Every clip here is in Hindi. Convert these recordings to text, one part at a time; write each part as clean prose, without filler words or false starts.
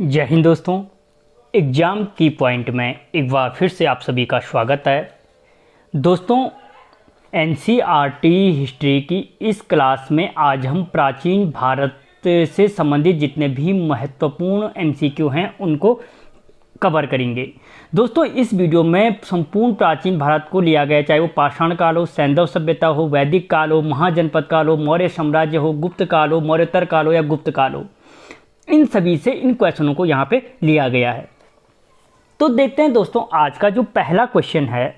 जय हिंद दोस्तों। एग्ज़ाम की पॉइंट में एक बार फिर से आप सभी का स्वागत है। दोस्तों, एनसीईआरटी हिस्ट्री की इस क्लास में आज हम प्राचीन भारत से संबंधित जितने भी महत्वपूर्ण एमसीक्यू हैं उनको कवर करेंगे। दोस्तों, इस वीडियो में संपूर्ण प्राचीन भारत को लिया गया, चाहे वो पाषाण काल हो, सैंधव सभ्यता हो, वैदिक काल हो, महाजनपद काल हो, मौर्य साम्राज्य हो, गुप्त काल हो, मौर्योत्तर काल हो या गुप्त काल हो, इन सभी से इन क्वेश्चनों को यहाँ पे लिया गया है। तो देखते हैं दोस्तों, आज का जो पहला क्वेश्चन है,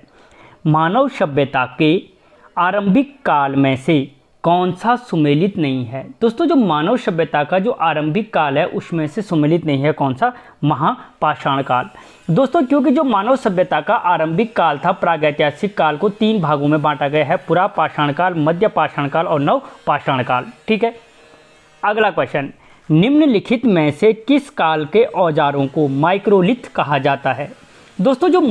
मानव सभ्यता के आरंभिक काल में से कौन सा सुमेलित नहीं है। दोस्तों, जो मानव सभ्यता का जो आरंभिक काल है उसमें से सुमेलित नहीं है कौन सा? महापाषाण काल। दोस्तों, क्योंकि जो मानव सभ्यता का आरंभिक काल था, प्रागैतिहासिक काल को 3 भागों में बांटा गया है, पुरापाषाण काल, मध्य पाषाण काल और नवपाषाण काल। ठीक है, अगला क्वेश्चन, निम्नलिखित में से किस काल के औजारों को माइक्रोलिथ कहा जाता है। दोस्तों, जो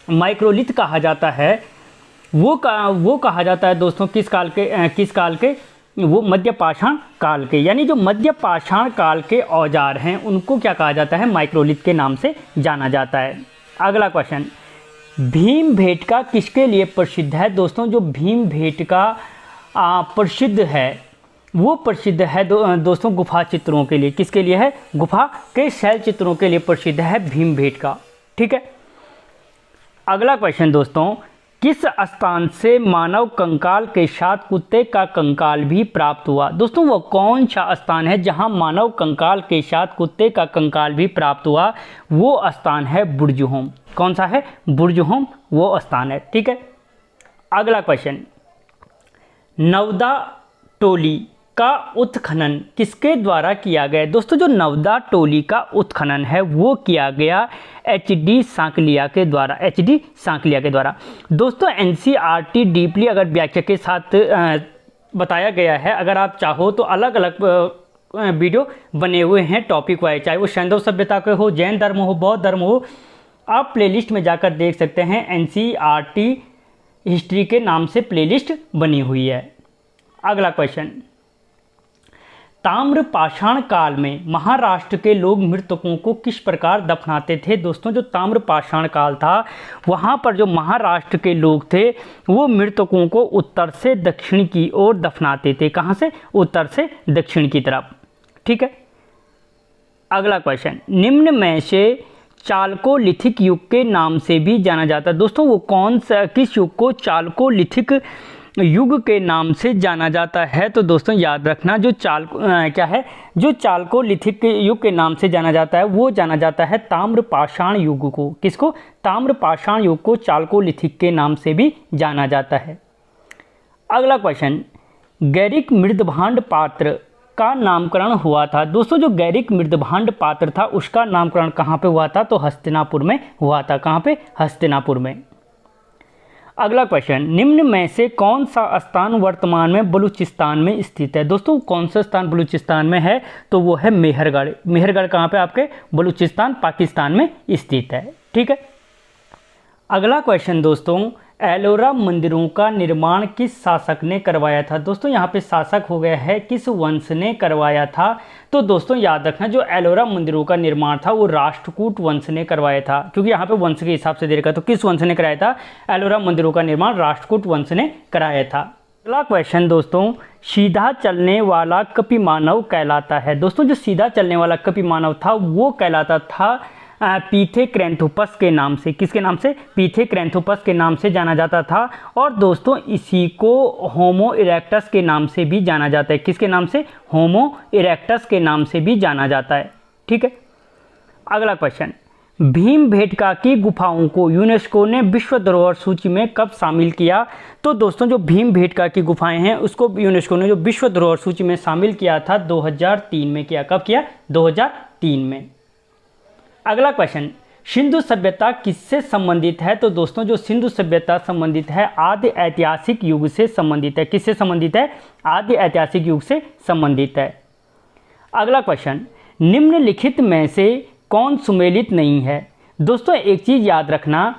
माइक्रोलिथ कहा जाता है वो कहा जाता है दोस्तों किस काल के? वो मध्य पाषाण काल के। यानी जो मध्य पाषाण काल के औजार हैं उनको क्या कहा जाता है? माइक्रोलिथ के नाम से जाना जाता है। अगला क्वेश्चन, भीमबेटका किसके लिए प्रसिद्ध है। दोस्तों, जो भीमबेटका प्रसिद्ध है वो प्रसिद्ध है दोस्तों गुफा चित्रों के लिए। किसके लिए है? गुफा के शैल चित्रों के लिए प्रसिद्ध है भीमबेटका। ठीक है, अगला क्वेश्चन दोस्तों, किस स्थान से मानव कंकाल के साथ कुत्ते का कंकाल भी प्राप्त हुआ। दोस्तों, वो कौन सा स्थान है जहां मानव कंकाल के साथ कुत्ते का कंकाल भी प्राप्त हुआ? वो स्थान है बुर्जहोम। कौन सा है? बुर्जहोम वो स्थान है। ठीक है, अगला क्वेश्चन, नवदा टोली का उत्खनन किसके द्वारा किया गया। दोस्तों, जो नवदा टोली का उत्खनन है वो किया गया एच.डी. सांकलिया के द्वारा। दोस्तों, एनसीईआरटी डीपली अगर व्याख्या के साथ बताया गया है। अगर आप चाहो तो अलग अलग वीडियो बने हुए हैं टॉपिक वाइज, चाहे वो सैंधव सभ्यता के हो, जैन धर्म हो, बौद्ध धर्म हो, आप प्लेलिस्ट में जाकर देख सकते हैं। एनसीईआरटी हिस्ट्री के नाम से प्लेलिस्ट बनी हुई है। अगला क्वेश्चन, ताम्रपाषाण काल में महाराष्ट्र के लोग मृतकों को किस प्रकार दफनाते थे। दोस्तों, जो ताम्रपाषाण काल था वहाँ पर जो महाराष्ट्र के लोग थे वो मृतकों को उत्तर से दक्षिण की ओर दफनाते थे। कहाँ से? उत्तर से दक्षिण की तरफ। ठीक है, अगला क्वेश्चन, निम्न में से चालकोलिथिक युग के नाम से भी जाना जाता है। दोस्तों, वो किस युग को चालकोलिथिक युग के नाम से जाना जाता है? तो दोस्तों याद रखना, जो चालकोलिथिक युग के नाम से जाना जाता है वो जाना जाता है ताम्रपाषाण युग को। किसको? ताम्रपाषाण युग को चालकोलिथिक के नाम से भी जाना जाता है। अगला क्वेश्चन, गैरिक मृदभांड पात्र का नामकरण हुआ था। दोस्तों, जो गैरिक मृदभांड पात्र था उसका नामकरण कहाँ पे हुआ था? तो हस्तिनापुर में हुआ था। कहाँ पे? हस्तिनापुर में। अगला क्वेश्चन, निम्न में से कौन सा स्थान वर्तमान में बलूचिस्तान में स्थित है। दोस्तों, कौन सा स्थान बलूचिस्तान में है? तो वो है मेहरगढ़। मेहरगढ़ कहाँ पे? आपके बलूचिस्तान पाकिस्तान में स्थित है। ठीक है, अगला क्वेश्चन दोस्तों, एलोरा मंदिरों का निर्माण किस शासक ने करवाया था। दोस्तों, यहाँ पे शासक हो गया है किस वंश ने करवाया था। तो दोस्तों याद रखना, जो एलोरा मंदिरों का निर्माण था वो राष्ट्रकूट वंश ने करवाया था, क्योंकि यहाँ पे वंश के हिसाब से दे रखा। तो किस वंश ने कराया था? एलोरा मंदिरों का निर्माण राष्ट्रकूट वंश ने कराया था। अगला क्वेश्चन दोस्तों, सीधा चलने वाला कपिमानव कहलाता है। दोस्तों, जो सीधा चलने वाला कपिमानव था वो कहलाता था पीथेक्रैंथोपस के नाम से। किसके नाम से? पीथेक्रैंथोपस के नाम से जाना जाता था। और दोस्तों, इसी को होमो इरेक्टस के नाम से भी जाना जाता है। किसके नाम से? होमो इरेक्टस के नाम से भी जाना जाता है। ठीक है, अगला क्वेश्चन, भीमबेटका की गुफाओं को यूनेस्को ने विश्व धरोहर सूची में कब शामिल किया। तो दोस्तों, जो भीमबेटका की गुफाएं हैं उसको यूनेस्को ने जो विश्व धरोहर सूची में शामिल किया था 2003 में किया। कब किया? 2003 में। अगला क्वेश्चन, सिंधु सभ्यता किससे संबंधित है। तो दोस्तों, जो सिंधु सभ्यता संबंधित है आदि ऐतिहासिक युग से संबंधित है। किससे संबंधित है? आदि ऐतिहासिक युग से संबंधित है। अगला क्वेश्चन, निम्नलिखित में से कौन सुमेलित नहीं है। दोस्तों, एक चीज़ याद रखना,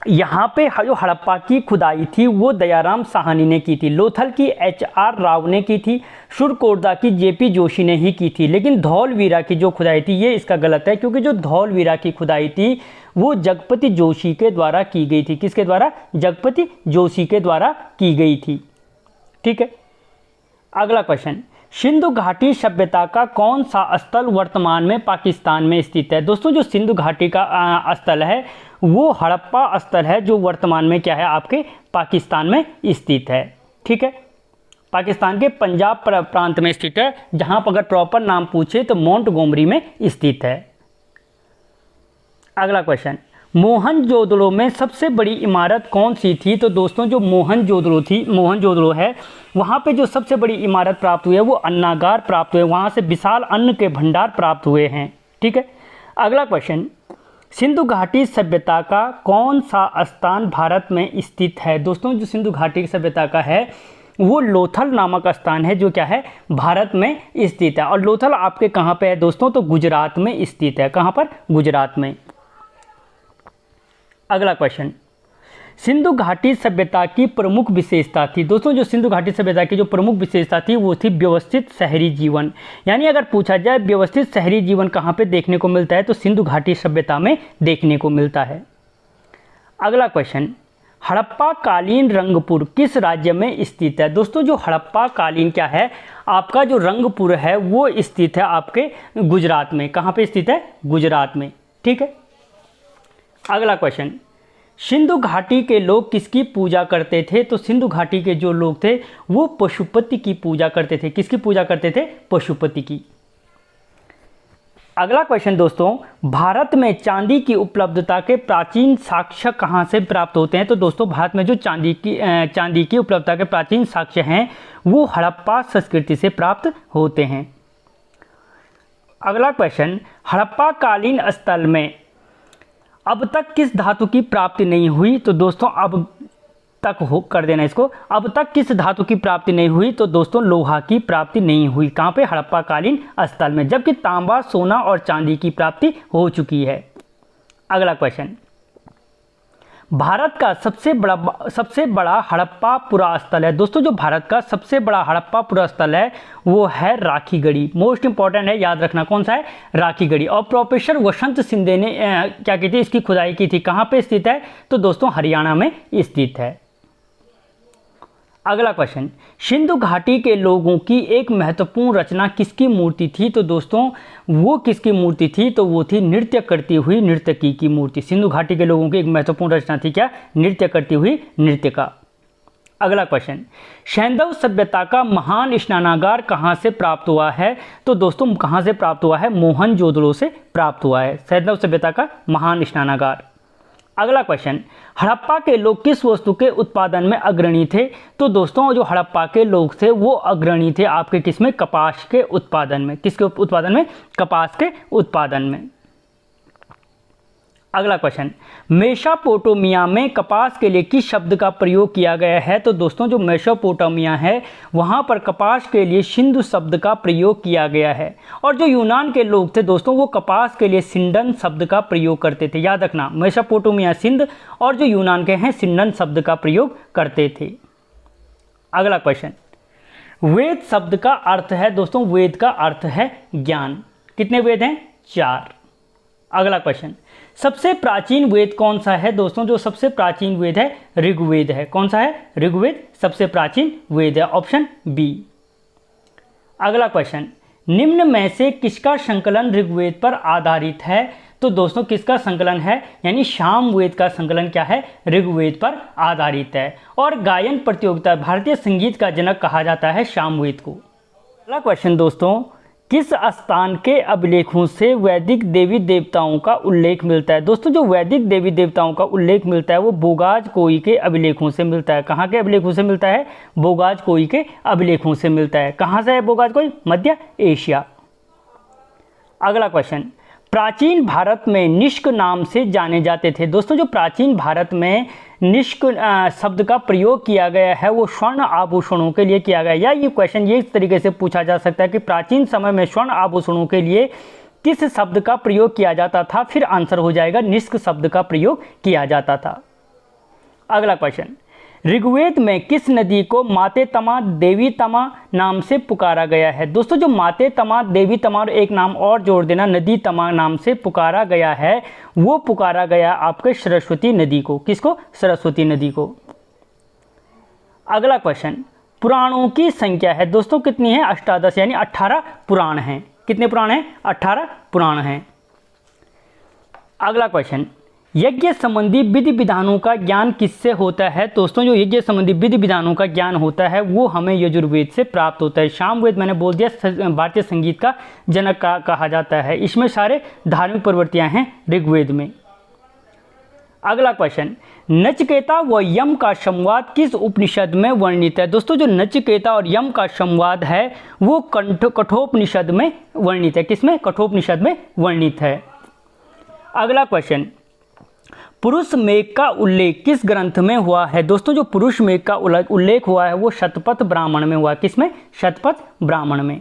यहाँ पे जो हड़प्पा की खुदाई थी वो दयाराम साहनी ने की थी, लोथल की HR राव ने की थी, शुरकोटदा की JP जोशी ने ही की थी। लेकिन धौलवीरा की जो खुदाई थी ये इसका गलत है, क्योंकि जो धौलवीरा की खुदाई थी वो जगपति जोशी के द्वारा की गई थी। किसके द्वारा? जगपति जोशी के द्वारा की गई थी। ठीक है, अगला क्वेश्चन, सिंधु घाटी सभ्यता का कौन सा स्थल वर्तमान में पाकिस्तान में स्थित है? दोस्तों जो सिंधु घाटी का स्थल है वो हड़प्पा स्थल है, जो वर्तमान में क्या है आपके पाकिस्तान में स्थित है। ठीक है, पाकिस्तान के पंजाब प्रांत में स्थित है, जहां पर अगर प्रॉपर नाम पूछे तो मोंटगोमरी में स्थित है। अगला क्वेश्चन, मोहनजोदड़ो में सबसे बड़ी इमारत कौन सी थी? तो दोस्तों जो मोहनजोदड़ो है वहाँ पे जो सबसे बड़ी इमारत प्राप्त हुई है वो अन्नागार प्राप्त हुए, वहाँ से विशाल अन्न के भंडार प्राप्त हुए हैं। ठीक है, अगला क्वेश्चन, सिंधु घाटी सभ्यता का कौन सा स्थान भारत में स्थित है? दोस्तों जो सिंधु घाटी की सभ्यता का है वो लोथल नामक स्थान है, जो क्या है भारत में स्थित है। और लोथल आपके कहाँ पे है दोस्तों? तो गुजरात में स्थित है। कहाँ पर? गुजरात में। अगला क्वेश्चन, सिंधु घाटी सभ्यता की प्रमुख विशेषता थी? दोस्तों जो सिंधु घाटी सभ्यता की जो प्रमुख विशेषता थी वो थी व्यवस्थित शहरी जीवन। यानी अगर पूछा जाए व्यवस्थित शहरी जीवन कहाँ पे देखने को मिलता है तो सिंधु घाटी सभ्यता में देखने को मिलता है। अगला क्वेश्चन, हड़प्पा कालीन रंगपुर किस राज्य में स्थित है? दोस्तों जो हड़प्पा कालीन क्या है आपका जो रंगपुर है वो स्थित है आपके गुजरात में। कहाँ पे स्थित है? गुजरात में। ठीक है, अगला क्वेश्चन, सिंधु घाटी के लोग किसकी पूजा करते थे? तो सिंधु घाटी के जो लोग थे वो पशुपति की पूजा करते थे। किसकी पूजा करते थे? पशुपति की। अगला क्वेश्चन दोस्तों, भारत में चांदी की उपलब्धता के प्राचीन साक्ष्य कहाँ से प्राप्त होते हैं? तो दोस्तों भारत में जो चांदी की उपलब्धता के प्राचीन साक्ष्य हैं वो हड़प्पा संस्कृति से प्राप्त होते हैं। अगला क्वेश्चन, हड़प्पा कालीन स्थल में अब तक किस धातु की प्राप्ति नहीं हुई? तो दोस्तों अब तक हो कर देना इसको, अब तक किस धातु की प्राप्ति नहीं हुई? तो दोस्तों लोहा की प्राप्ति नहीं हुई। कहाँ पे? हड़प्पा कालीन स्थल में। जबकि तांबा, सोना और चांदी की प्राप्ति हो चुकी है। अगला क्वेश्चन, भारत का सबसे बड़ा हड़प्पा पुरास्थल है? दोस्तों जो भारत का सबसे बड़ा हड़प्पा पुरास्थल है वो है राखीगढ़ी। मोस्ट इंपॉर्टेंट है, याद रखना कौन सा है? राखीगढ़ी। और प्रोफेसर वसंत सिंधे ने क्या की थी? इसकी खुदाई की थी। कहाँ पे स्थित है? तो दोस्तों हरियाणा में स्थित है। अगला क्वेश्चन, सिंधु घाटी के लोगों की एक महत्वपूर्ण रचना किसकी मूर्ति थी? तो दोस्तों वो किसकी मूर्ति थी? तो वो थी नृत्य करती हुई नर्तकी की मूर्ति। सिंधु घाटी के लोगों की एक महत्वपूर्ण रचना थी क्या? नृत्य करती हुई नर्तिका। अगला क्वेश्चन, सैंधव सभ्यता का महान स्नानागार कहाँ से प्राप्त हुआ है? तो दोस्तों कहाँ से प्राप्त हुआ है? मोहनजोदड़ो से प्राप्त हुआ है सैंधव सभ्यता का महान स्नानागार। अगला क्वेश्चन, हड़प्पा के लोग किस वस्तु के उत्पादन में अग्रणी थे? तो दोस्तों जो हड़प्पा के लोग थे वो अग्रणी थे आपके किसमें? कपास के उत्पादन में। किसके उत्पादन में? कपास के उत्पादन में। अगला क्वेश्चन, मेसोपोटामिया में कपास के लिए किस शब्द का प्रयोग किया गया है? तो दोस्तों जो मेसोपोटामिया है वहाँ पर कपास के लिए सिंधु शब्द का प्रयोग किया गया है। और जो यूनान के लोग थे दोस्तों वो कपास के लिए सिंडन शब्द का प्रयोग करते थे। याद रखना, मेसोपोटामिया सिंध और जो यूनान के हैं सिंडन शब्द का प्रयोग करते थे। अगला क्वेश्चन, वेद शब्द का अर्थ है दोस्तों, वेद का अर्थ है ज्ञान। कितने वेद हैं? 4। अगला क्वेश्चन, सबसे प्राचीन वेद कौन सा है? दोस्तों जो सबसे प्राचीन वेद है ऋग्वेद है। कौन सा है? ऋग्वेद सबसे प्राचीन वेद है, ऑप्शन बी। अगला क्वेश्चन, निम्न में से किसका संकलन ऋग्वेद पर आधारित है? तो दोस्तों किसका संकलन है? यानी सामवेद का संकलन क्या है? ऋग्वेद पर आधारित है। और गायन प्रतियोगिता भारतीय संगीत का जनक कहा जाता है सामवेद को। अगला क्वेश्चन दोस्तों, किस स्थान के अभिलेखों से वैदिक देवी देवताओं का उल्लेख मिलता है? दोस्तों जो वैदिक देवी देवताओं का उल्लेख मिलता है वो बोगाजकोई के अभिलेखों से मिलता है। कहाँ के अभिलेखों से मिलता है? बोगाजकोई के अभिलेखों से मिलता है। कहाँ से है बोगाजकोई? मध्य एशिया। अगला क्वेश्चन, प्राचीन भारत में निष्क नाम से जाने जाते थे। दोस्तों जो प्राचीन भारत में निष्क शब्द का प्रयोग किया गया है वो स्वर्ण आभूषणों के लिए किया गया है। या ये क्वेश्चन ये इस तरीके से पूछा जा सकता है कि प्राचीन समय में स्वर्ण आभूषणों के लिए किस शब्द का प्रयोग किया जाता था? फिर आंसर हो जाएगा निष्क शब्द का प्रयोग किया जाता था। अगला क्वेश्चन, ऋग्वेद में किस नदी को माते तमा देवी तमा नाम से पुकारा गया है? दोस्तों जो माते तमा देवी तमा और एक नाम और जोड़ देना नदी तमा नाम से पुकारा गया है, वो पुकारा गया आपके सरस्वती नदी को। किसको? सरस्वती नदी को। अगला क्वेश्चन, पुराणों की संख्या है दोस्तों कितनी है? 18 यानी 18 पुराण हैं। कितने पुराण हैं? 18 पुराण हैं। अगला क्वेश्चन, यज्ञ संबंधी विधि विधानों का ज्ञान किससे होता है? दोस्तों जो यज्ञ संबंधी विधि विधानों का ज्ञान होता है वो हमें यजुर्वेद से प्राप्त होता है। सामवेद मैंने बोल दिया भारतीय संगीत का जनक कहा जाता है। इसमें सारे धार्मिक प्रवृत्तियां हैं ऋग्वेद में। अगला क्वेश्चन, नचिकेता व यम का संवाद किस उपनिषद में वर्णित है? दोस्तों जो नचिकेता और यम का संवाद है वो कठोपनिषद में वर्णित है। किसमें? कठोपनिषद में वर्णित है। अगला क्वेश्चन, पुरुष मेघ का उल्लेख किस ग्रंथ में हुआ है? दोस्तों जो पुरुष मेघ का उल्लेख हुआ है वो शतपथ ब्राह्मण में हुआ है। किसमें? शतपथ ब्राह्मण में।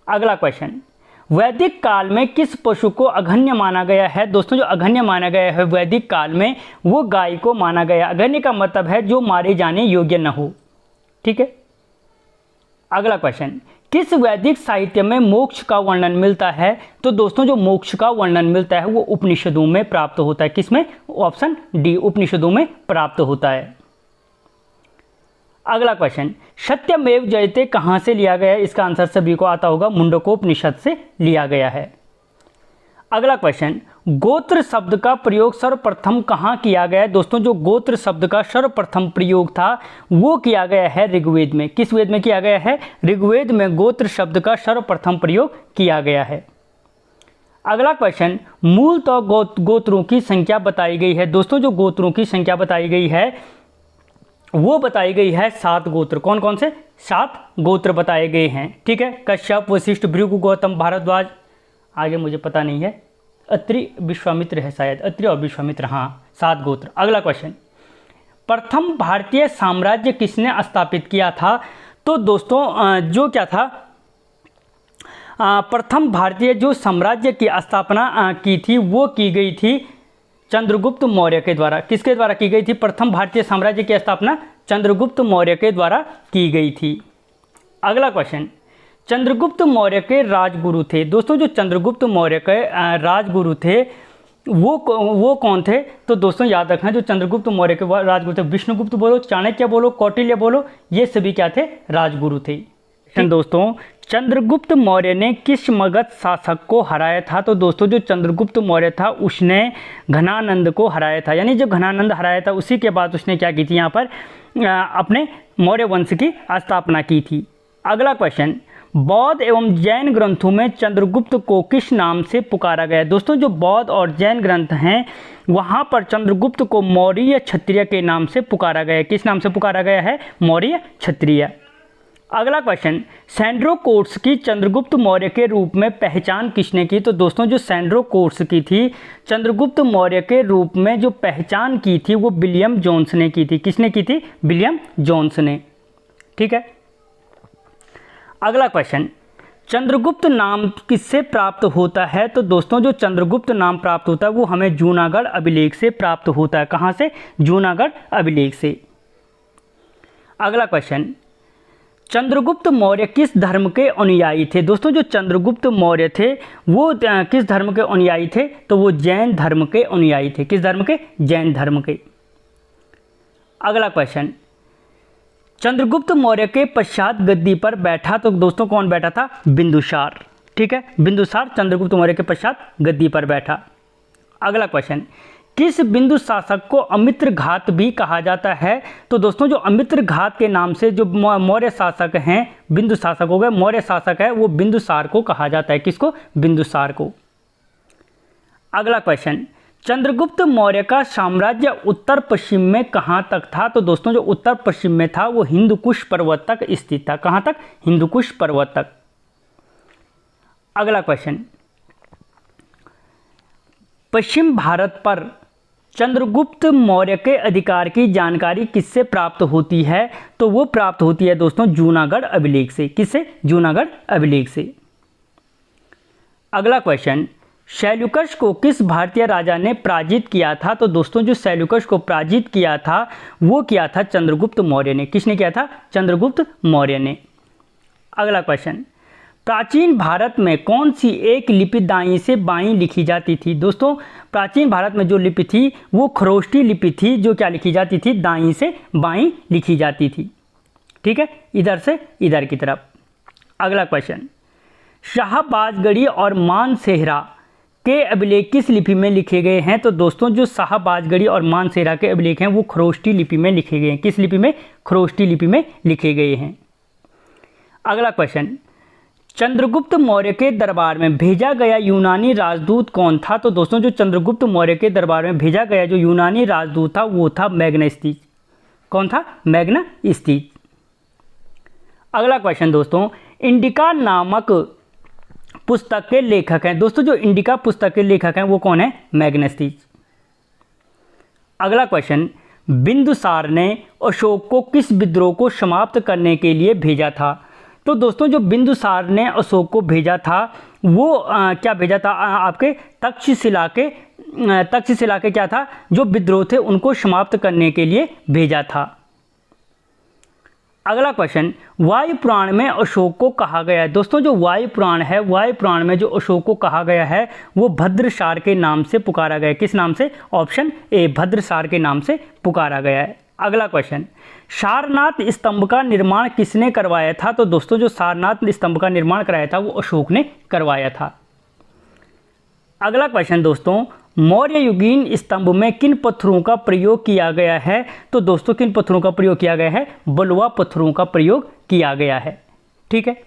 अगला क्वेश्चन, वैदिक काल में किस पशु को अघन्य माना गया है? दोस्तों जो अघन्य माना गया है वैदिक काल में वो गाय को माना गया। अघन्य का मतलब है जो मारे जाने योग्य न हो। ठीक है। अगला क्वेश्चन, किस वैदिक साहित्य में मोक्ष का वर्णन मिलता है? तो दोस्तों जो मोक्ष का वर्णन मिलता है वो उपनिषदों में प्राप्त होता है। किसमें? ऑप्शन डी, उपनिषदों में प्राप्त होता है। अगला क्वेश्चन, सत्यमेव जयते कहाँ से लिया गया है? इसका आंसर सभी को आता होगा, मुंडकोपनिषद से लिया गया है। अगला क्वेश्चन, गोत्र शब्द का प्रयोग सर्वप्रथम कहाँ किया गया है? दोस्तों जो गोत्र शब्द का सर्वप्रथम प्रयोग था वो किया गया है ऋग्वेद में। किस वेद में किया गया है? ऋग्वेद में गोत्र शब्द का सर्वप्रथम प्रयोग किया गया है। अगला क्वेश्चन, मूलतः गोत्रों की संख्या बताई गई है। दोस्तों जो गोत्रों की संख्या बताई गई है वो बताई गई है 7 गोत्र। कौन कौन से? 7 गोत्र बताए गए हैं। ठीक है। कश्यप, वशिष्ठ, भृगु, गौतम, भारद्वाज, आगे मुझे पता नहीं है, अत्रि, विश्वामित्र है शायद, अत्रि और विश्वामित्र, हाँ 7 गोत्र। अगला क्वेश्चन, प्रथम भारतीय साम्राज्य किसने स्थापित किया था? तो दोस्तों जो क्या था, प्रथम भारतीय जो साम्राज्य की स्थापना की थी वो की गई थी चंद्रगुप्त मौर्य के द्वारा। किसके द्वारा की गई थी? प्रथम भारतीय साम्राज्य की स्थापना चंद्रगुप्त मौर्य के द्वारा की गई थी। अगला क्वेश्चन, चंद्रगुप्त मौर्य के राजगुरु थे। दोस्तों जो चंद्रगुप्त मौर्य के राजगुरु थे वो कौन थे? तो दोस्तों याद रखना, जो चंद्रगुप्त मौर्य के राजगुरु थे, विष्णुगुप्त बोलो, चाणक्य बोलो, कौटिल्य बोलो, ये सभी क्या थे? राजगुरु थे। दोस्तों चंद्रगुप्त मौर्य ने किस मगध शासक को हराया था? तो दोस्तों जो चंद्रगुप्त मौर्य था उसने घनानंद को हराया था। यानी जो घनानंद हराया था उसी के बाद उसने क्या की थी? यहाँ पर अपने मौर्य वंश की स्थापना की थी। अगला क्वेश्चन, बौद्ध एवं जैन ग्रंथों में चंद्रगुप्त को किस नाम से पुकारा गया? दोस्तों जो बौद्ध और जैन ग्रंथ हैं वहाँ पर चंद्रगुप्त को मौर्य क्षत्रिय के नाम से पुकारा गया है। किस नाम से पुकारा गया है? मौर्य क्षत्रिय। अगला क्वेश्चन, सैंड्रोकोट्स की चंद्रगुप्त मौर्य के रूप में पहचान किसने की? तो दोस्तों जो सैंड्रोकोट्स की थी चंद्रगुप्त मौर्य के रूप में जो पहचान की थी वो विलियम जोन्स ने की थी। किसने की थी? विलियम जोन्स ने। ठीक है। अगला क्वेश्चन, चंद्रगुप्त नाम किससे प्राप्त होता है? तो दोस्तों जो चंद्रगुप्त नाम प्राप्त होता है वो हमें जूनागढ़ अभिलेख से प्राप्त होता है। कहाँ से? जूनागढ़ अभिलेख से। अगला क्वेश्चन, चंद्रगुप्त मौर्य किस धर्म के अनुयायी थे? दोस्तों जो चंद्रगुप्त मौर्य थे वो किस धर्म के अनुयायी थे? तो वो जैन धर्म के अनुयायी थे। किस धर्म के? जैन धर्म के। अगला क्वेश्चन, चंद्रगुप्त मौर्य के पश्चात गद्दी पर बैठा तो दोस्तों कौन बैठा था? बिंदुसार। ठीक है, बिंदुसार चंद्रगुप्त मौर्य के पश्चात गद्दी पर बैठा। अगला क्वेश्चन, किस बिंदु शासक को अमित्र घात भी कहा जाता है? तो दोस्तों जो अमित्र घात के नाम से जो मौर्य शासक हैं, बिंदु शासक हो गए, मौर्य शासक है वो बिंदुसार को कहा जाता है। किसको? बिंदुसार को। अगला क्वेश्चन, चंद्रगुप्त मौर्य का साम्राज्य उत्तर पश्चिम में कहाँ तक था? तो दोस्तों जो उत्तर पश्चिम में था वो हिंदुकुश पर्वत तक स्थित था। कहाँ तक? हिंदुकुश पर्वत तक। अगला क्वेश्चन, पश्चिम भारत पर चंद्रगुप्त मौर्य के अधिकार की जानकारी किससे प्राप्त होती है? तो वो प्राप्त होती है दोस्तों जूनागढ़ अभिलेख से। किससे? जूनागढ़ अभिलेख से। अगला क्वेश्चन, सेल्यूकस को किस भारतीय राजा ने पराजित किया था? तो दोस्तों जो सेल्यूकस को पराजित किया था वो किया था चंद्रगुप्त मौर्य ने। किसने किया था? चंद्रगुप्त मौर्य ने। अगला क्वेश्चन, प्राचीन भारत में कौन सी एक लिपि दाईं से बाईं लिखी जाती थी? दोस्तों प्राचीन भारत में जो लिपि थी वो खरोष्टी लिपि थी, जो क्या लिखी जाती थी? दाईं से बाईं लिखी जाती थी। ठीक है, इधर से इधर की तरफ। अगला क्वेश्चन, शाहबाजगढ़ी और मानसेहरा के अभिलेख किस लिपि में लिखे गए हैं? तो दोस्तों जो शाहबाजगढ़ी और मानसेहरा के अभिलेख हैं वो खरोष्टी लिपि में लिखे गए हैं। किस लिपि में? खरोष्टी लिपि में लिखे गए हैं। अगला क्वेश्चन, चंद्रगुप्त मौर्य के दरबार में भेजा गया यूनानी राजदूत कौन था? तो दोस्तों जो चंद्रगुप्त मौर्य के दरबार में भेजा गया जो यूनानी राजदूत था वो था मैग्नेस्टीज। कौन था? मैग्नेस्टीज। अगला क्वेश्चन दोस्तों, इंडिका नामक पुस्तक के लेखक हैं। दोस्तों जो इंडिका पुस्तक के लेखक हैं वो कौन है? मैग्नेस्टीज। अगला क्वेश्चन, बिंदुसार ने अशोक को किस विद्रोह को समाप्त करने के लिए भेजा था? तो दोस्तों जो बिंदुसार ने अशोक को भेजा था वो क्या भेजा था? आपके तक्षशिला के क्या था? जो विद्रोह थे उनको समाप्त करने के लिए भेजा था। अगला क्वेश्चन, वायु पुराण में अशोक को कहा गया है। दोस्तों जो वायु पुराण है, वायु पुराण में जो अशोक को कहा गया है वो भद्रसार के नाम से पुकारा गया है। किस नाम से? ऑप्शन ए, भद्रसार के नाम से पुकारा गया है। अगला क्वेश्चन, सारनाथ स्तंभ का निर्माण किसने करवाया था? तो दोस्तों जो सारनाथ स्तंभ का निर्माण कराया था वो अशोक ने करवाया था। अगला क्वेश्चन दोस्तों, मौर्य युगीन स्तंभ में किन पत्थरों का प्रयोग किया गया है? तो दोस्तों किन पत्थरों का प्रयोग किया गया है? बलुआ पत्थरों का प्रयोग किया गया है। ठीक है।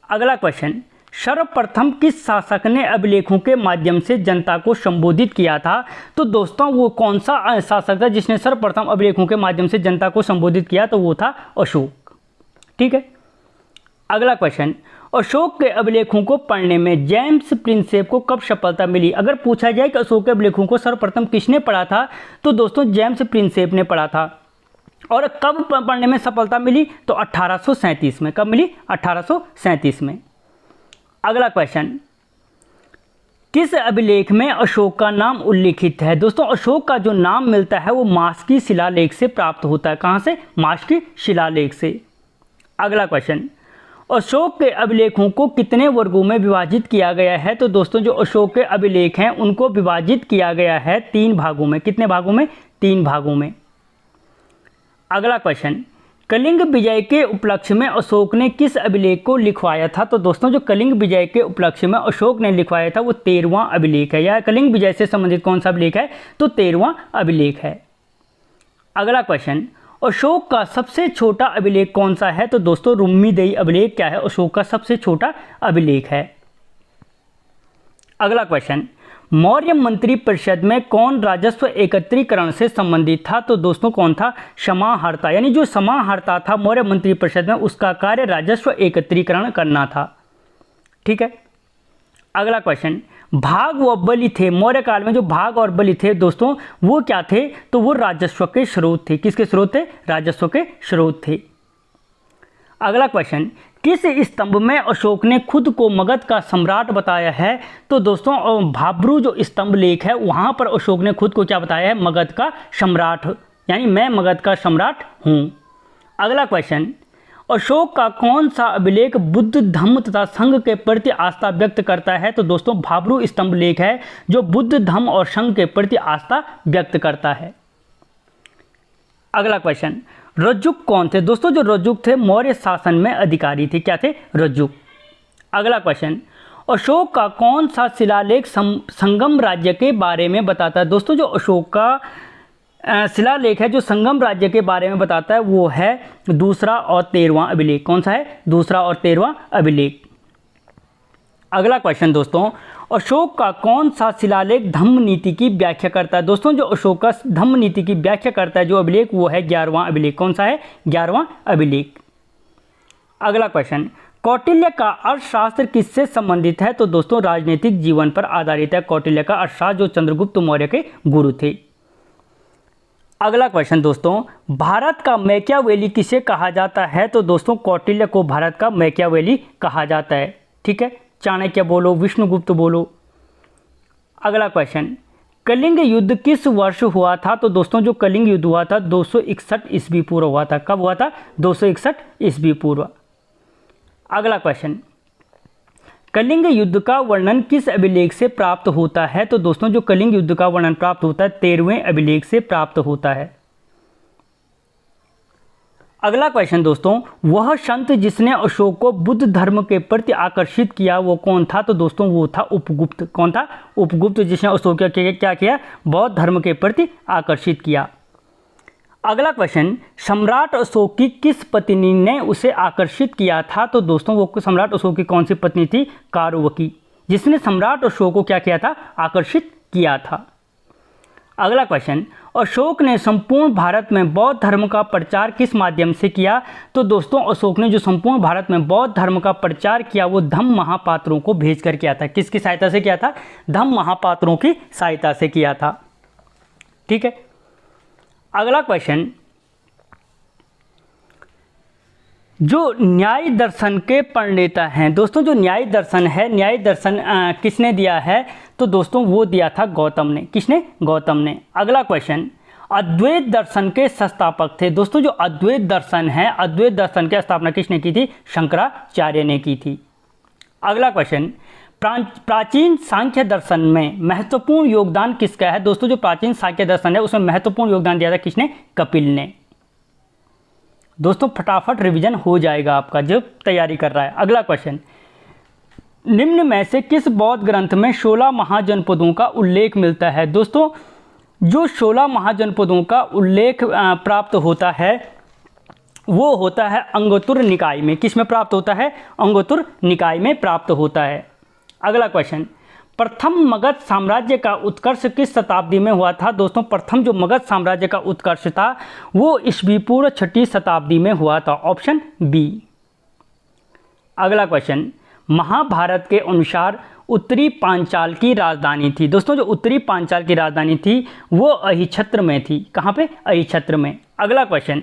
अगला क्वेश्चन, सर्वप्रथम किस शासक ने अभिलेखों के माध्यम से जनता को संबोधित किया था? तो दोस्तों वो कौन सा शासक था जिसने सर्वप्रथम अभिलेखों के माध्यम से जनता को संबोधित किया? तो वो था अशोक। ठीक है। अगला क्वेश्चन, अशोक के अभिलेखों को पढ़ने में जेम्स प्रिंसेप को कब सफलता मिली? अगर पूछा जाए कि अशोक के अभिलेखों को सर्वप्रथम किसने पढ़ा था तो दोस्तों जेम्स प्रिंसेप ने पढ़ा था। और कब पढ़ने में सफलता मिली? तो 1837 में। कब मिली? 1837 में। अगला क्वेश्चन, किस अभिलेख में अशोक का नाम उल्लिखित है? दोस्तों अशोक का जो नाम मिलता है वो मास्की शिलालेख से प्राप्त होता है। कहाँ से? मास्की शिलालेख से। अगला क्वेश्चन, अशोक के अभिलेखों को कितने वर्गों में विभाजित किया गया है? तो दोस्तों जो अशोक के अभिलेख हैं उनको विभाजित किया गया है 3 भागों में। कितने भागों में? 3 भागों में। अगला क्वेश्चन, कलिंग विजय के उपलक्ष्य में अशोक ने किस अभिलेख को लिखवाया था? तो दोस्तों जो कलिंग विजय के उपलक्ष्य में अशोक ने लिखवाया था वो 13वां अभिलेख है। या कलिंग विजय से संबंधित कौन सा अभिलेख है? तो 13वां अभिलेख है। अगला क्वेश्चन, अशोक का सबसे छोटा अभिलेख कौन सा है? तो दोस्तों रुम्मीदेई अभिलेख क्या है? अशोक का सबसे छोटा अभिलेख है। अगला क्वेश्चन, मौर्य मंत्री परिषद में कौन राजस्व एकत्रीकरण से संबंधित था? तो दोस्तों कौन था? समाहर्ता। यानी जो समाहर्ता था मौर्य मंत्री परिषद में उसका कार्य राजस्व एकत्रीकरण करना था। ठीक है। अगला क्वेश्चन, भाग व बलि थे। मौर्य काल में जो भाग और बलि थे दोस्तों वो क्या थे? तो वो राजस्व के स्रोत थे। किसके स्रोत थे? राजस्व के स्रोत थे। अगला क्वेश्चन, किस स्तंभ में अशोक ने खुद को मगध का सम्राट बताया है? तो दोस्तों भाब्रू जो स्तंभ लेख है वहां पर अशोक ने खुद को क्या बताया है? मगध का सम्राट, यानी मैं मगध का सम्राट हूं। अगला क्वेश्चन, अशोक का कौन सा अभिलेख बुद्ध धम्म तथा संघ के प्रति आस्था व्यक्त करता है? तो दोस्तों भाब्रू स्तंभ लेख है जो बुद्ध धम्म और संघ के प्रति आस्था व्यक्त करता है। अगला क्वेश्चन, रज्जुक कौन थे? दोस्तों जो रज्जुक थे मौर्य शासन में अधिकारी थे। क्या थे? रज्जुक। अगला क्वेश्चन, अशोक का कौन सा शिलालेख संगम राज्य के बारे में बताता है? दोस्तों जो अशोक का शिलालेख है जो संगम राज्य के बारे में बताता है वो है 2रा और 13वां अभिलेख। कौन सा है? 2रा और 13वां अभिलेख। अगला क्वेश्चन दोस्तों, अशोक का कौन सा शिलालेख धम्म नीति की व्याख्या करता है? दोस्तों जो अशोक का धम्म नीति की व्याख्या करता है जो अभिलेख वो है 11वां अभिलेख। कौन सा है? 11वां अभिलेख। अगला क्वेश्चन, कौटिल्य का अर्थशास्त्र किससे संबंधित है? तो दोस्तों राजनीतिक जीवन पर आधारित है कौटिल्य का अर्थशास्त्र जो चंद्रगुप्त मौर्य के गुरु थे। अगला क्वेश्चन दोस्तों, भारत का मैकियावेली किसे कहा जाता है? तो दोस्तों कौटिल्य को भारत का मैकियावेली कहा जाता है। ठीक है। चाणक्य बोलो, विष्णुगुप्त बोलो, अगला क्वेश्चन, कलिंग युद्ध किस वर्ष हुआ था? तो दोस्तों जो कलिंग युद्ध हुआ था 261 ईस्वी पूर्व हुआ था। कब हुआ था? 261 ईस्वी पूर्व। अगला क्वेश्चन, कलिंग युद्ध का वर्णन किस अभिलेख से प्राप्त होता है? तो दोस्तों जो कलिंग युद्ध का वर्णन प्राप्त होता है 13वें अभिलेख से प्राप्त होता है। अगला क्वेश्चन दोस्तों, वह संत जिसने अशोक को बुद्ध धर्म के प्रति आकर्षित किया वो कौन था? तो दोस्तों वो था उपगुप्त। कौन था? उपगुप्त, जिसने अशोक को क्या किया? बौद्ध धर्म के प्रति आकर्षित किया। अगला क्वेश्चन, सम्राट अशोक की किस पत्नी ने उसे आकर्षित किया था? तो दोस्तों वो सम्राट अशोक की कौन सी पत्नी थी? कारुवकी, जिसने सम्राट अशोक को क्या किया था? आकर्षित किया था। अगला क्वेश्चन, अशोक ने संपूर्ण भारत में बौद्ध धर्म का प्रचार किस माध्यम से किया? तो दोस्तों अशोक ने जो संपूर्ण भारत में बौद्ध धर्म का प्रचार किया वो धम्म महापात्रों को भेजकर किया था। किसकी सहायता से किया था? धम्म महापात्रों की सहायता से किया था। ठीक है। अगला क्वेश्चन, जो न्याय दर्शन के प्रणेता हैं, दोस्तों जो न्याय दर्शन है, न्याय दर्शन किसने दिया है? तो दोस्तों वो दिया था गौतम ने। किसने? गौतम ने। अगला क्वेश्चन, अद्वैत दर्शन के संस्थापक थे। दोस्तों जो अद्वैत दर्शन है, अद्वैत दर्शन की स्थापना किसने की थी? शंकराचार्य ने की थी। अगला क्वेश्चन, प्राचीन सांख्य दर्शन में महत्वपूर्ण योगदान किसका है? दोस्तों जो प्राचीन सांख्य दर्शन है उसमें महत्वपूर्ण योगदान दिया था किसने? कपिल ने। दोस्तों फटाफट रिवीजन हो जाएगा आपका जो तैयारी कर रहा है। अगला क्वेश्चन, निम्न में से किस बौद्ध ग्रंथ में 16 महाजनपदों का उल्लेख मिलता है? दोस्तों जो 16 महाजनपदों का उल्लेख प्राप्त होता है वो होता है अंगुत्तर निकाय में। किस में प्राप्त होता है? अंगुत्तर निकाय में प्राप्त होता है। अगला क्वेश्चन, प्रथम मगध साम्राज्य का उत्कर्ष किस शताब्दी में हुआ था? दोस्तों प्रथम जो मगध साम्राज्य का उत्कर्ष था वो ईस्वी पूर्व 6वीं शताब्दी में हुआ था। Option B. अगला क्वेश्चन, महाभारत के अनुसार उत्तरी पांचाल की राजधानी थी। दोस्तों जो उत्तरी पांचाल की राजधानी थी वो अहिछत्र में थी। कहाँ पे? अहिछत्र में। अगला क्वेश्चन,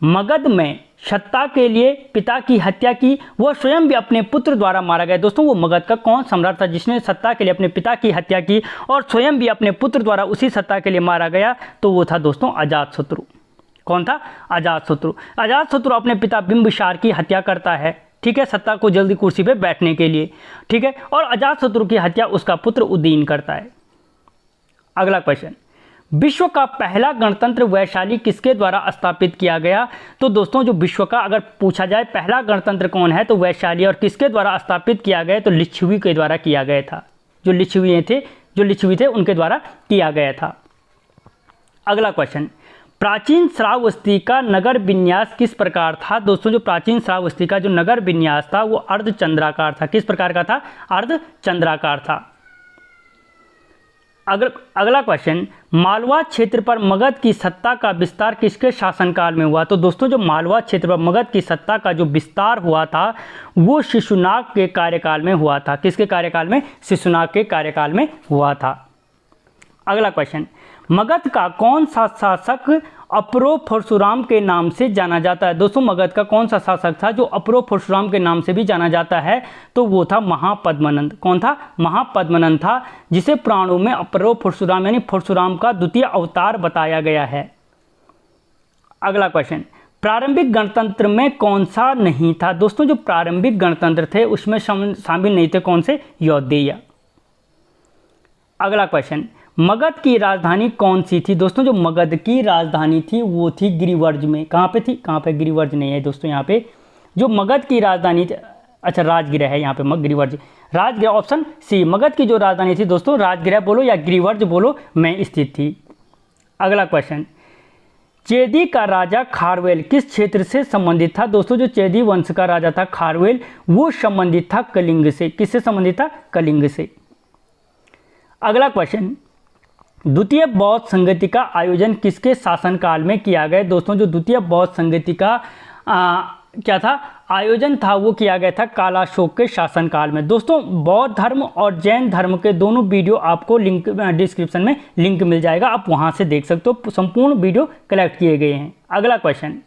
मगध में सत्ता के लिए पिता की हत्या की, वह स्वयं भी अपने पुत्र द्वारा मारा गया। दोस्तों वो मगध का कौन सम्राट था जिसने सत्ता के लिए अपने पिता की हत्या की और स्वयं भी अपने पुत्र द्वारा उसी सत्ता के लिए मारा गया? तो वो था दोस्तों अजातशत्रु। कौन था? अजातशत्रु। अजातशत्रु अपने पिता बिंबिसार की हत्या करता है। ठीक है, सत्ता को जल्दी कुर्सी पे बैठने के लिए। ठीक है, और अजातशत्रु की हत्या उसका पुत्र उदयन करता है। अगला क्वेश्चन, विश्व का पहला गणतंत्र वैशाली किसके द्वारा स्थापित किया गया? तो दोस्तों जो विश्व का अगर पूछा जाए पहला गणतंत्र कौन है तो वैशाली, और किसके द्वारा स्थापित किया गया? तो लिच्छवी के द्वारा किया गया था। जो लिच्छवी थे उनके द्वारा किया गया था। अगला क्वेश्चन, प्राचीन श्रावस्ती का नगर विन्यास किस प्रकार था? दोस्तों जो प्राचीन श्रावस्ती का जो नगर विन्यास था वो अर्धचंद्राकार था। किस प्रकार का था? अर्धचंद्राकार था। अगला क्वेश्चन, मालवा क्षेत्र पर मगध की सत्ता का विस्तार किसके शासनकाल में हुआ? तो दोस्तों जो मालवा क्षेत्र पर मगध की सत्ता का जो विस्तार हुआ था वो शिशुनाग के कार्यकाल में हुआ था। किसके कार्यकाल में? शिशुनाग के कार्यकाल में हुआ था। अगला क्वेश्चन, मगध का कौन सा शासक अपरो परशुराम के नाम से जाना जाता है? दोस्तों मगध का कौन सा शासक था जो अपरो परशुराम के नाम से भी जाना जाता है? तो वो था महापद्मनंद। कौन था? महापद्मनंद था, जिसे पुराणों में अपरो परशुराम यानी परशुराम का द्वितीय अवतार बताया गया है। अगला क्वेश्चन, प्रारंभिक गणतंत्र में कौन सा नहीं था? दोस्तों जो प्रारंभिक गणतंत्र थे उसमें शामिल नहीं थे। कौन से? यौदेय। अगला क्वेश्चन, मगध की राजधानी कौन सी थी? दोस्तों जो मगध की राजधानी थी वो थी गिरिवर्ज में। कहाँ पे थी? कहाँ पे? गिरिवर्ज नहीं है दोस्तों, यहाँ पे जो मगध की राजधानी थी, अच्छा राजगिरा है यहाँ पे, गिरिवर्ज राजगिरा। ऑप्शन सी, मगध की जो राजधानी थी दोस्तों राजगिरा बोलो या गिरिवर्ज बोलो में स्थित थी। अगला क्वेश्चन, चेदी का राजा खारवेल किस क्षेत्र से संबंधित था? दोस्तों जो चेदी वंश का राजा था खारवेल वो संबंधित था कलिंग से। किससे संबंधित था? कलिंग से। अगला क्वेश्चन, द्वितीय बौद्ध संगति का आयोजन किसके शासनकाल में किया गया? दोस्तों जो द्वितीय बौद्ध संगति का क्या था? आयोजन था वो किया गया था कालाशोक के शासनकाल में। दोस्तों बौद्ध धर्म और जैन धर्म के दोनों वीडियो आपको लिंक डिस्क्रिप्शन में लिंक मिल जाएगा, आप वहां से देख सकते हो। संपूर्ण वीडियो कलेक्ट किए गए हैं। अगला क्वेश्चन,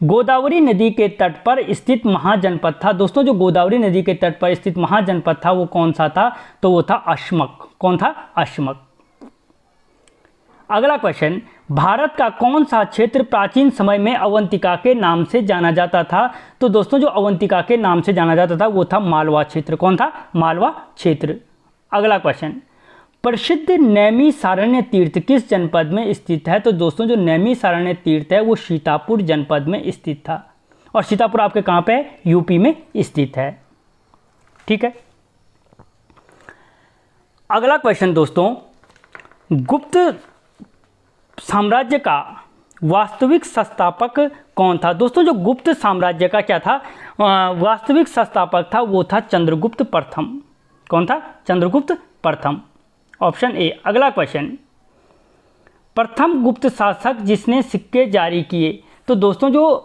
गोदावरी नदी के तट पर स्थित महाजनपद था। दोस्तों जो गोदावरी नदी के तट पर स्थित महाजनपद था वो कौन सा था? तो वो था अश्मक। कौन था? अश्मक। अगला क्वेश्चन, भारत का कौन सा क्षेत्र प्राचीन समय में अवंतिका के नाम से जाना जाता था? तो दोस्तों जो अवंतिका के नाम से जाना जाता था वो था मालवा क्षेत्र। कौन था? मालवा क्षेत्र। अगला क्वेश्चन, प्रसिद्ध नैमिषारण्य तीर्थ किस जनपद में स्थित है? तो दोस्तों जो नैमिषारण्य तीर्थ है वो सीतापुर जनपद में स्थित था। और सीतापुर आपके कहाँ पे है? यूपी में स्थित है। ठीक है। अगला क्वेश्चन दोस्तों, गुप्त साम्राज्य का वास्तविक संस्थापक कौन था? दोस्तों जो गुप्त साम्राज्य का क्या था? वास्तविक संस्थापक था वो था चंद्रगुप्त प्रथम। कौन था? चंद्रगुप्त प्रथम। Option A. अगला क्वेश्चन, प्रथम गुप्त शासक जिसने सिक्के जारी किए? तो दोस्तों जो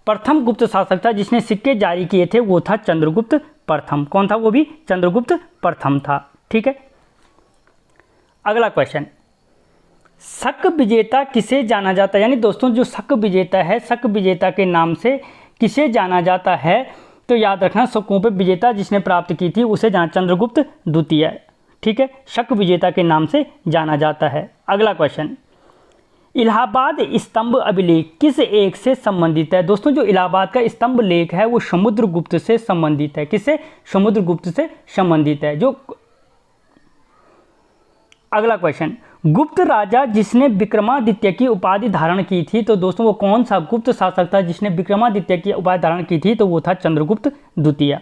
प्रथम गुप्त शासक था जिसने सिक्के जारी किए थे वो था चंद्रगुप्त प्रथम। कौन था? वो भी चंद्रगुप्त प्रथम था। ठीक है। अगला क्वेश्चन, शक विजेता किसे जाना जाता है? यानी दोस्तों जो शक विजेता है, शक विजेता के नाम से किसे जाना जाता है? तो याद रखना, शकों पे विजेता जिसने प्राप्त की थी उसे जाना चंद्रगुप्त द्वितीय। ठीक है। शक विजेता के नाम से जाना जाता है। अगला क्वेश्चन, इलाहाबाद स्तंभ अभिलेख किस एक से संबंधित है? दोस्तों जो इलाहाबाद का स्तंभ लेख है वो समुद्रगुप्त से संबंधित है। किससे? समुद्रगुप्त से संबंधित है। जो अगला क्वेश्चन, गुप्त राजा जिसने विक्रमादित्य की उपाधि धारण की थी? तो दोस्तों वो कौन सा गुप्त शासक था जिसने विक्रमादित्य की उपाधि धारण की थी? तो वो था चंद्रगुप्त द्वितीय।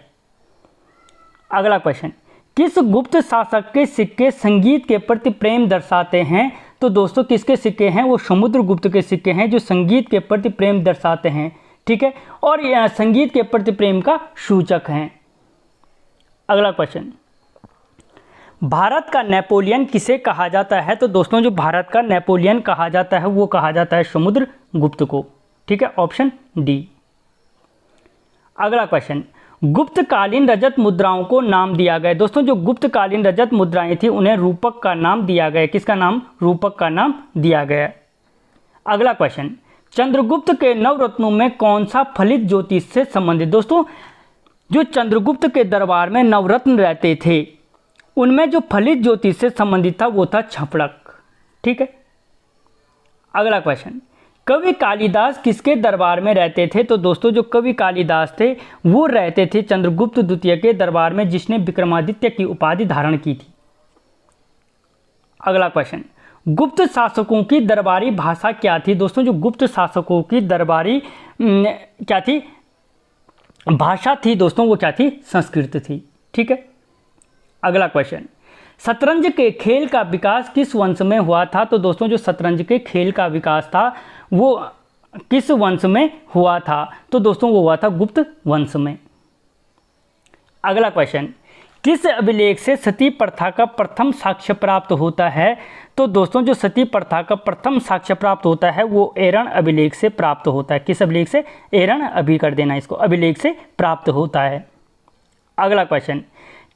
अगला क्वेश्चन, किस गुप्त शासक के सिक्के संगीत के प्रति प्रेम दर्शाते हैं? तो दोस्तों किसके सिक्के हैं? वो समुद्रगुप्त के सिक्के हैं जो संगीत के प्रति प्रेम दर्शाते हैं। ठीक है। और यह संगीत के प्रति प्रेम का सूचक हैं। अगला क्वेश्चन, भारत का नेपोलियन किसे कहा जाता है? तो दोस्तों जो भारत का नेपोलियन कहा जाता है वो कहा जाता है समुद्रगुप्त को। ठीक है। Option D. अगला क्वेश्चन, गुप्तकालीन रजत मुद्राओं को नाम दिया गया? दोस्तों जो गुप्तकालीन रजत मुद्राएं थी उन्हें रूपक का नाम दिया गया। किसका नाम? रूपक का नाम दिया गया। अगला क्वेश्चन, चंद्रगुप्त के नवरत्नों में कौन सा फलित ज्योतिष से संबंधित? दोस्तों जो चंद्रगुप्त के दरबार में नवरत्न रहते थे उनमें जो फलित ज्योतिष से संबंधित था वो था छपड़क। ठीक है। अगला क्वेश्चन, कवि कालिदास किसके दरबार में रहते थे? तो दोस्तों जो कवि कालिदास थे वो रहते थे चंद्रगुप्त द्वितीय के दरबार में जिसने विक्रमादित्य की उपाधि धारण की थी। अगला क्वेश्चन, गुप्त शासकों की दरबारी भाषा क्या थी? दोस्तों जो गुप्त शासकों की दरबारी क्या थी? भाषा थी दोस्तों वो क्या थी? संस्कृत थी। ठीक है। अगला क्वेश्चन, शतरंज के खेल का विकास किस वंश में हुआ था? तो दोस्तों जो शतरंज के खेल का विकास था वो किस वंश में हुआ था? तो दोस्तों वो हुआ था गुप्त वंश में। अगला क्वेश्चन, किस अभिलेख से सती प्रथा का प्रथम साक्ष्य प्राप्त होता है? तो दोस्तों जो सती प्रथा का प्रथम साक्ष्य प्राप्त होता है वो एरण अभिलेख से प्राप्त होता है। किस अभिलेख से? एरण अभी कर देना इसको, अभिलेख से प्राप्त होता है। अगला क्वेश्चन,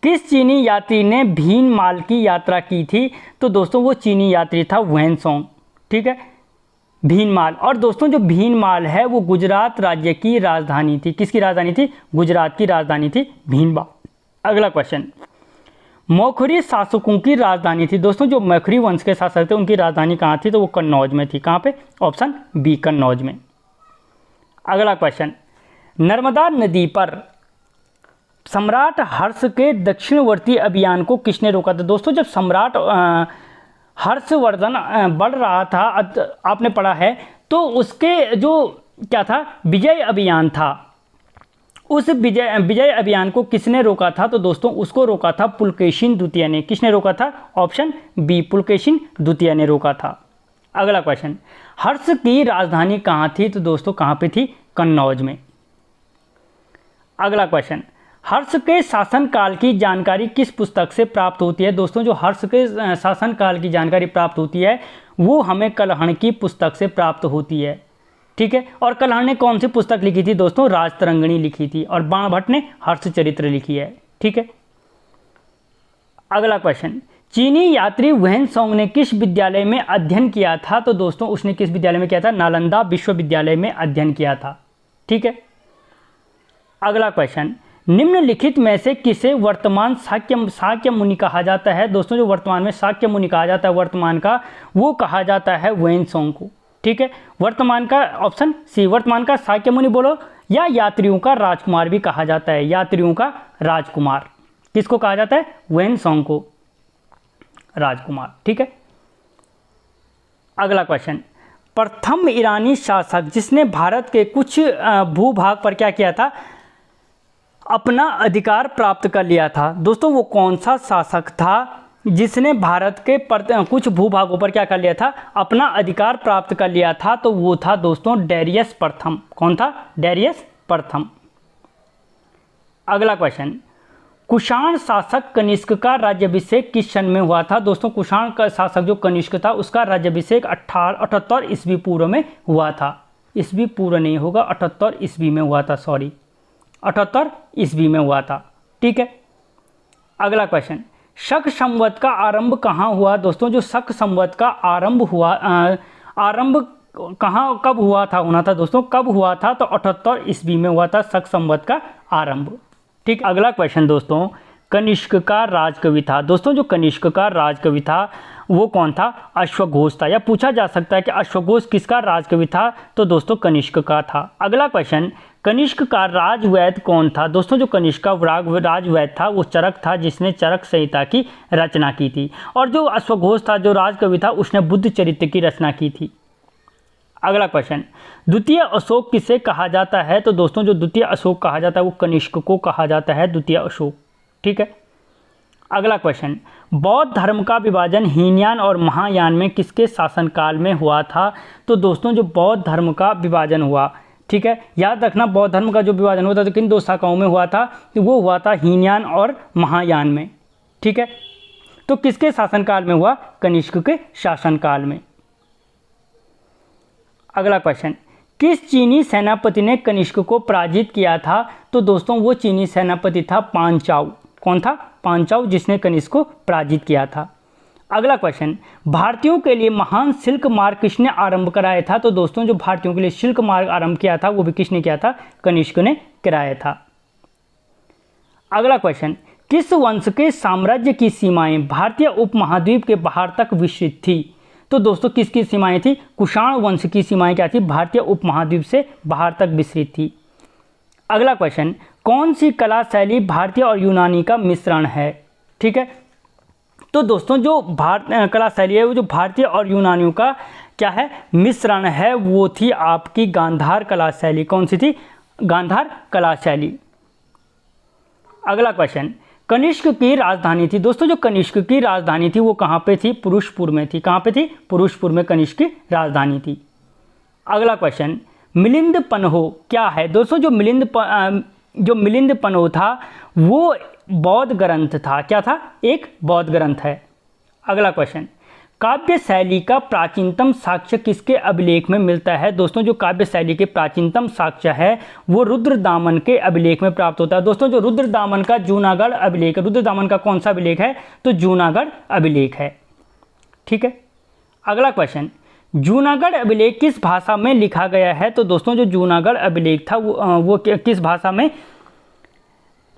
किस चीनी यात्री ने भीनमाल की यात्रा की थी? तो दोस्तों वो चीनी यात्री था ह्वेनसोंग। ठीक है। भीनमाल। और दोस्तों जो भीनमाल है वो गुजरात राज्य की राजधानी थी। किसकी राजधानी थी? गुजरात की राजधानी थी भीनमाल। अगला क्वेश्चन, मौखरी शासकों की राजधानी थी? दोस्तों जो मौखरी वंश के शासक थे उनकी राजधानी कहाँ थी? तो वो कन्नौज में थी। कहाँ पे? ऑप्शन बी, कन्नौज में। अगला क्वेश्चन, नर्मदा नदी पर सम्राट हर्ष के दक्षिणवर्ती अभियान को किसने रोका था? दोस्तों जब सम्राट हर्षवर्धन बढ़ रहा था, आपने पढ़ा है, तो उसके जो क्या था? विजय अभियान था। उस विजय अभियान को किसने रोका था? तो दोस्तों उसको रोका था पुलकेशिन द्वितीय ने। किसने रोका था? ऑप्शन बी, पुलकेशिन द्वितीय ने रोका था। अगला क्वेश्चन, हर्ष की राजधानी कहाँ थी? तो दोस्तों कहाँ पे थी? कन्नौज में। अगला क्वेश्चन, हर्ष के शासनकाल की जानकारी किस पुस्तक से प्राप्त होती है? दोस्तों जो हर्ष के शासनकाल की जानकारी प्राप्त होती है वो हमें कलहण की पुस्तक से प्राप्त होती है। ठीक है। और कलहण ने कौन सी पुस्तक लिखी थी? दोस्तों राजतरंगिणी लिखी थी। और बाणभट्ट ने हर्षचरित्र लिखी है। ठीक है। अगला क्वेश्चन, चीनी यात्री ह्वेनसोंग ने किस विद्यालय में अध्ययन किया था? तो दोस्तों उसने किस विद्यालय में किया था? नालंदा विश्वविद्यालय में अध्ययन किया था। ठीक है। अगला क्वेश्चन, निम्नलिखित में से किसे वर्तमान शाक्य मुनि कहा जाता है? दोस्तों जो वर्तमान में शाक्य मुनि कहा जाता है वर्तमान का, वो कहा जाता है वेनसोंग को। ठीक है, वर्तमान का ऑप्शन सी, वर्तमान का शाक्य मुनि बोलो, या यात्रियों का राजकुमार भी कहा जाता है, यात्रियों का राजकुमार। किसको कहा जाता है? वेनसोंग को राजकुमार। ठीक है। अगला क्वेश्चन, प्रथम ईरानी शासक जिसने भारत के कुछ भूभाग पर क्या किया था? अपना अधिकार प्राप्त कर लिया था। दोस्तों वो कौन सा शासक था जिसने भारत के कुछ भूभागों पर क्या कर लिया था? अपना अधिकार प्राप्त कर लिया था। तो वो था दोस्तों डेरियस प्रथम। कौन था? डेरियस प्रथम। अगला क्वेश्चन, कुषाण शासक कनिष्क का राज्याभिषेक किस सन में हुआ था? दोस्तों कुषाण का शासक जो कनिष्क था उसका राज्याभिषेक 78 ईस्वी पूर्व में हुआ था। ईस्वी पूर्व नहीं होगा, 78 ईस्वी में हुआ था, सॉरी 78 ईस्वी में हुआ था। ठीक है। अगला क्वेश्चन, शक संवत का आरंभ कहाँ हुआ? दोस्तों जो शक संवत का आरंभ हुआ, आरंभ कहाँ कब हुआ था? होना था दोस्तों, कब हुआ था? तो 78 ईस्वी में हुआ था शक संवत का आरंभ। ठीक। अगला क्वेश्चन दोस्तों, कनिष्क का राजकवि था। दोस्तों जो कनिष्क का राजकवि था वो कौन था? अश्वघोष था। या पूछा जा सकता है कि अश्वघोष किसका राजकवि था? तो दोस्तों कनिष्क का था। अगला क्वेश्चन, कनिष्क का राजवैद्य कौन था? दोस्तों जो कनिष्क का राजवैद्य था वो चरक था, जिसने चरक संहिता की रचना की थी। और जो अश्वघोष था जो राजकवि था उसने बुद्ध चरित्र की रचना की थी। अगला क्वेश्चन, द्वितीय अशोक किसे कहा जाता है? तो दोस्तों जो द्वितीय अशोक कहा जाता है वो कनिष्क को कहा जाता है, द्वितीय अशोक। ठीक है। अगला क्वेश्चन, बौद्ध धर्म का विभाजन हीनयान और महायान में किसके शासनकाल में हुआ था? तो दोस्तों जो बौद्ध धर्म का विभाजन हुआ, ठीक है, याद रखना बौद्ध धर्म का जो विभाजन हुआ था तो किन दो शाखाओं में हुआ था? तो वो हुआ था हीनयान और महायान में। ठीक है। तो किसके शासनकाल में हुआ? कनिष्क के शासनकाल में। अगला क्वेश्चन, किस चीनी सेनापति ने कनिष्क को पराजित किया था? तो दोस्तों वो चीनी सेनापति था पांचाऊ। कौन था? पांचाऊ, जिसने कनिष्क को पराजित किया था। अगला क्वेश्चन, भारतीयों के लिए महान सिल्क मार्ग किसने आरंभ कराया था? तो दोस्तों जो भारतीयों के लिए सिल्क मार्ग आरंभ किया था वो भी किसने किया था? कनिष्क ने कराया था। अगला क्वेश्चन, किस वंश के साम्राज्य की सीमाएं भारतीय उपमहाद्वीप के बाहर तक विस्तृत थी? तो दोस्तों किसकी सीमाएं थी? कुषाण वंश की सीमाएं क्या थी? भारतीय उपमहाद्वीप से बाहर तक विस्तृत थी। अगला क्वेश्चन, कौन सी कला शैली भारतीय और यूनानी का मिश्रण है? ठीक है। तो दोस्तों जो कला शैली है वो जो भारतीय और यूनानियों का क्या है? मिश्रण है, वो थी आपकी गांधार कला शैली। कौन सी थी? गांधार कला शैली। अगला क्वेश्चन, कनिष्क की राजधानी थी। दोस्तों जो कनिष्क की राजधानी थी वो कहाँ पे थी? पुरुषपुर में थी। कहाँ पे थी? पुरुषपुर में कनिष्क की राजधानी थी। अगला क्वेश्चन, मिलिंद पन्हो क्या है? दोस्तों जो मिलिंद पन्हो था वो बौद्ध ग्रंथ था। क्या था? एक बौद्ध ग्रंथ है। अगला क्वेश्चन, काव्य शैली का प्राचीनतम साक्ष्य किसके अभिलेख में मिलता है? दोस्तों जो काव्य शैली के प्राचीनतम साक्ष्य है वो रुद्रदामन के अभिलेख में प्राप्त होता है। दोस्तों जो रुद्रदामन का जूनागढ़ अभिलेख है, रुद्रदामन का कौन सा अभिलेख है? तो जूनागढ़ अभिलेख है। ठीक है। अगला क्वेश्चन, जूनागढ़ अभिलेख किस भाषा में लिखा गया है? तो दोस्तों जो जूनागढ़ अभिलेख था वो किस भाषा में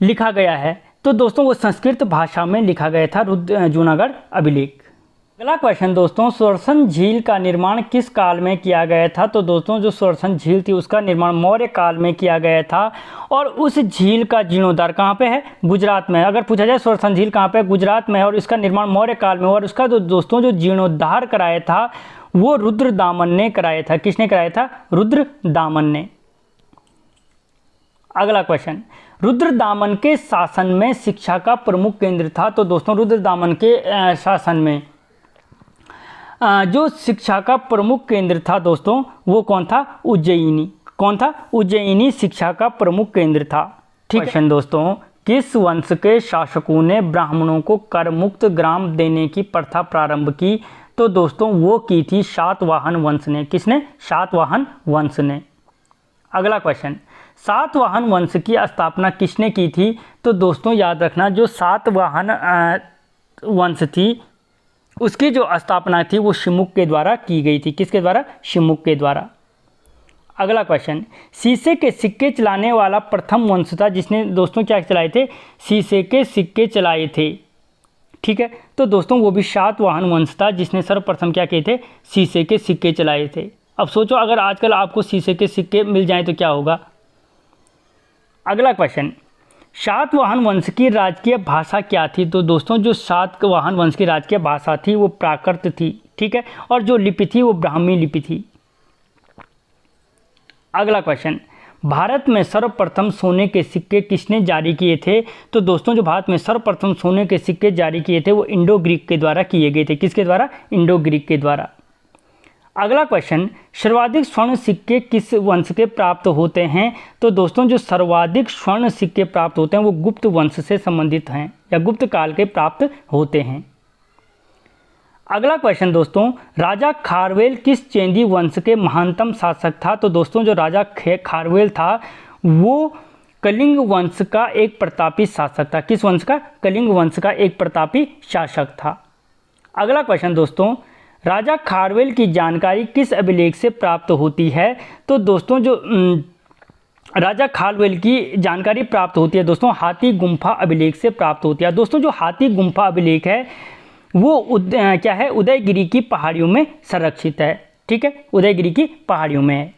लिखा गया है? तो दोस्तों वो संस्कृत भाषा में लिखा गया था जूनागढ़ अभिलेख। अगला क्वेश्चन दोस्तों, सुदर्शन झील का निर्माण किस काल में किया गया था? तो दोस्तों जो सुदर्शन झील थी उसका निर्माण मौर्य काल में किया गया था। और उस झील का जीर्णोद्धार कहाँ पे है? गुजरात में। अगर पूछा जाए सुदर्शन झील कहाँ पे? गुजरात में है। और इसका निर्माण मौर्य काल में, और उसका दोस्तों जो जीर्णोद्धार कराया था वो रुद्रदामन ने कराया था। किसने कराया था? रुद्रदामन ने। अगला क्वेश्चन, रुद्रदामन के शासन में शिक्षा का प्रमुख केंद्र था। तो दोस्तों रुद्रदामन के शासन में जो शिक्षा का प्रमुख केंद्र था दोस्तों वो कौन था? उज्जैनी। कौन था? उज्जैनी शिक्षा का प्रमुख केंद्र था। ठीक है दोस्तों, किस वंश के शासकों ने ब्राह्मणों को कर मुक्त ग्राम देने की प्रथा प्रारंभ की? तो दोस्तों वो की थी सातवाहन वंश ने। किसने? सातवाहन वंश ने। अगला क्वेश्चन, सातवाहन वंश की स्थापना किसने की थी? तो दोस्तों याद रखना जो सातवाहन वंश थी उसकी जो स्थापना थी वो शिमुक के द्वारा की गई थी। किसके द्वारा? शिमुक के द्वारा। अगला क्वेश्चन, शीशे के सिक्के चलाने वाला प्रथम वंश था जिसने दोस्तों क्या चलाए थे, शीशे के सिक्के चलाए थे। ठीक है, तो दोस्तों वो भी सातवाहन वंश था जिसने सर्वप्रथम क्या किए थे, शीशे के सिक्के चलाए थे। अब सोचो अगर आजकल आपको शीशे के सिक्के मिल जाएं तो क्या होगा। अगला क्वेश्चन, सातवाहन वंश की राजकीय भाषा क्या थी। तो दोस्तों जो सातवाहन वंश की राजकीय भाषा थी वो प्राकृत थी। ठीक है, और जो लिपि थी वो ब्राह्मी लिपि थी। अगला क्वेश्चन, भारत में सर्वप्रथम सोने के सिक्के किसने जारी किए थे। तो दोस्तों जो भारत में सर्वप्रथम सोने के सिक्के जारी किए थे वो इंडो ग्रीक के द्वारा किए गए थे। किसके द्वारा, इंडो ग्रीक के द्वारा। अगला क्वेश्चन, सर्वाधिक स्वर्ण सिक्के किस वंश के प्राप्त होते हैं। तो दोस्तों जो सर्वाधिक स्वर्ण सिक्के प्राप्त होते हैं वो गुप्त वंश से संबंधित हैं या गुप्त काल के प्राप्त होते हैं। अगला क्वेश्चन दोस्तों, राजा खारवेल किस चेंदी वंश के महानतम शासक था। तो दोस्तों जो राजा खारवेल था वो कलिंग वंश का एक प्रतापी शासक था। किस वंश का, कलिंग वंश का एक प्रतापी शासक था। अगला क्वेश्चन दोस्तों, राजा खारवेल की जानकारी किस अभिलेख से प्राप्त होती है। तो दोस्तों जो राजा खारवेल की जानकारी प्राप्त होती है दोस्तों हाथी गुम्फा अभिलेख से प्राप्त होती है। दोस्तों जो हाथी गुम्फा अभिलेख है वो क्या है, उदयगिरी की पहाड़ियों में संरक्षित है। ठीक है, उदयगिरी की पहाड़ियों में है।